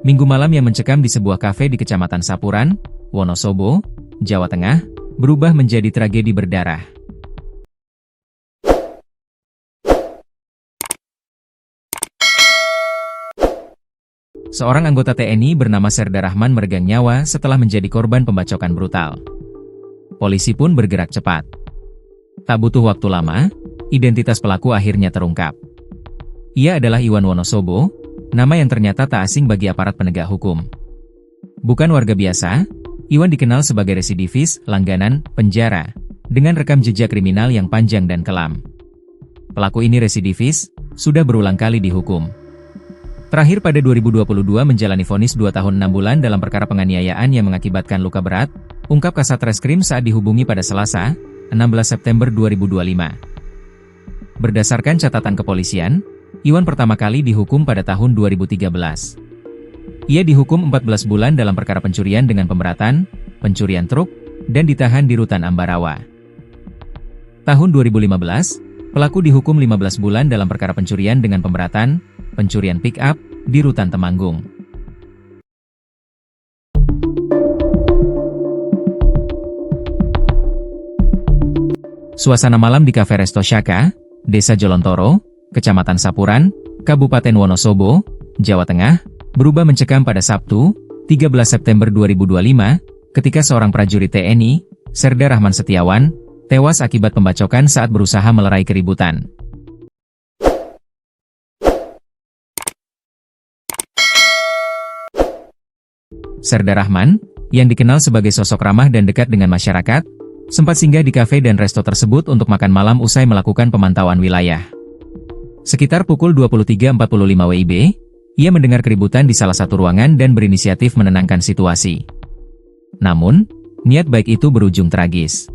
Minggu malam yang mencekam di sebuah kafe di Kecamatan Sapuran, Wonosobo, Jawa Tengah, berubah menjadi tragedi berdarah. Seorang anggota TNI bernama Serda Rahman meregang nyawa setelah menjadi korban pembacokan brutal. Polisi pun bergerak cepat. Tak butuh waktu lama, identitas pelaku akhirnya terungkap. Ia adalah Iwan Wonosobo, nama yang ternyata tak asing bagi aparat penegak hukum. Bukan warga biasa, Iwan dikenal sebagai residivis, langganan, penjara, dengan rekam jejak kriminal yang panjang dan kelam. Pelaku ini residivis, sudah berulang kali dihukum. Terakhir pada 2022 menjalani vonis 2 tahun 6 bulan dalam perkara penganiayaan yang mengakibatkan luka berat, ungkap Kasat Reskrim saat dihubungi pada Selasa, 16 September 2025. Berdasarkan catatan kepolisian, Iwan pertama kali dihukum pada tahun 2013. Ia dihukum 14 bulan dalam perkara pencurian dengan pemberatan, pencurian truk, dan ditahan di Rutan Ambarawa. Tahun 2015, pelaku dihukum 15 bulan dalam perkara pencurian dengan pemberatan, pencurian pick-up, di Rutan Temanggung. Suasana malam di Cafe Resto Shaka, Desa Jolontoro, Kecamatan Sapuran, Kabupaten Wonosobo, Jawa Tengah, berubah mencekam pada Sabtu, 13 September 2025, ketika seorang prajurit TNI, Serda Rahman Setiawan, tewas akibat pembacokan saat berusaha melerai keributan. Serda Rahman, yang dikenal sebagai sosok ramah dan dekat dengan masyarakat, sempat singgah di kafe dan resto tersebut untuk makan malam usai melakukan pemantauan wilayah. Sekitar pukul 23.45 WIB, ia mendengar keributan di salah satu ruangan dan berinisiatif menenangkan situasi. Namun, niat baik itu berujung tragis.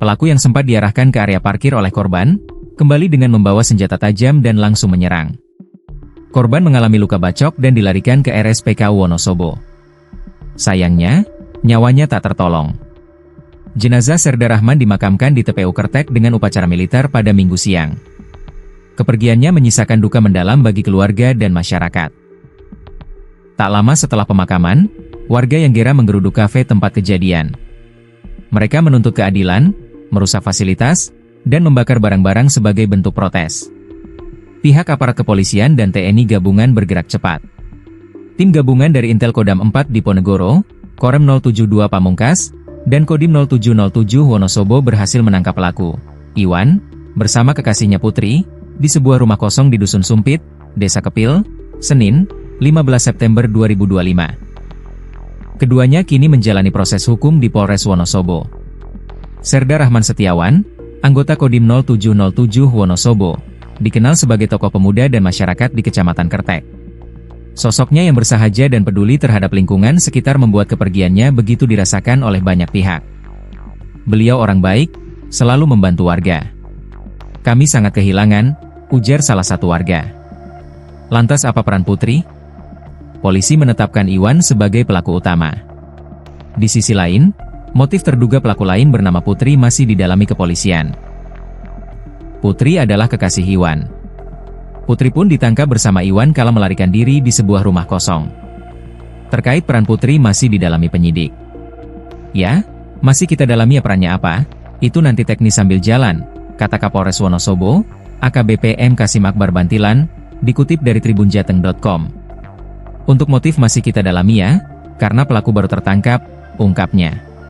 Pelaku yang sempat diarahkan ke area parkir oleh korban, kembali dengan membawa senjata tajam dan langsung menyerang. Korban mengalami luka bacok dan dilarikan ke RSPK Wonosobo. Sayangnya, nyawanya tak tertolong. Jenazah Serda Rahman dimakamkan di TPU Kertek dengan upacara militer pada Minggu siang. Kepergiannya menyisakan duka mendalam bagi keluarga dan masyarakat. Tak lama setelah pemakaman, warga yang geram menggeruduk kafe tempat kejadian. Mereka menuntut keadilan, merusak fasilitas, dan membakar barang-barang sebagai bentuk protes. Pihak aparat kepolisian dan TNI gabungan bergerak cepat. Tim gabungan dari Intel Kodam 4 Diponegoro, Korem 072 Pamungkas, dan Kodim 0707 Wonosobo berhasil menangkap pelaku, Iwan, bersama kekasihnya Putri, di sebuah rumah kosong di Dusun Sumpit, Desa Kepil, Senin, 15 September 2025. Keduanya kini menjalani proses hukum di Polres Wonosobo. Serda Rahman Setiawan, anggota Kodim 0707 Wonosobo, dikenal sebagai tokoh pemuda dan masyarakat di Kecamatan Kertek. Sosoknya yang bersahaja dan peduli terhadap lingkungan sekitar membuat kepergiannya begitu dirasakan oleh banyak pihak. Beliau orang baik, selalu membantu warga. Kami sangat kehilangan, ujar salah satu warga. Lantas apa peran Putri? Polisi menetapkan Iwan sebagai pelaku utama. Di sisi lain, motif terduga pelaku lain bernama Putri masih didalami kepolisian. Putri adalah kekasih Iwan. Putri pun ditangkap bersama Iwan kala melarikan diri di sebuah rumah kosong. Terkait peran Putri masih didalami penyidik. Ya, masih kita dalami perannya apa, itu nanti teknis sambil jalan, kata Kapolres Wonosobo, AKBP M. Kasim Akbar Bantilan, dikutip dari tribunjateng.com. Untuk motif masih kita dalami ya, karena pelaku baru tertangkap, ungkapnya.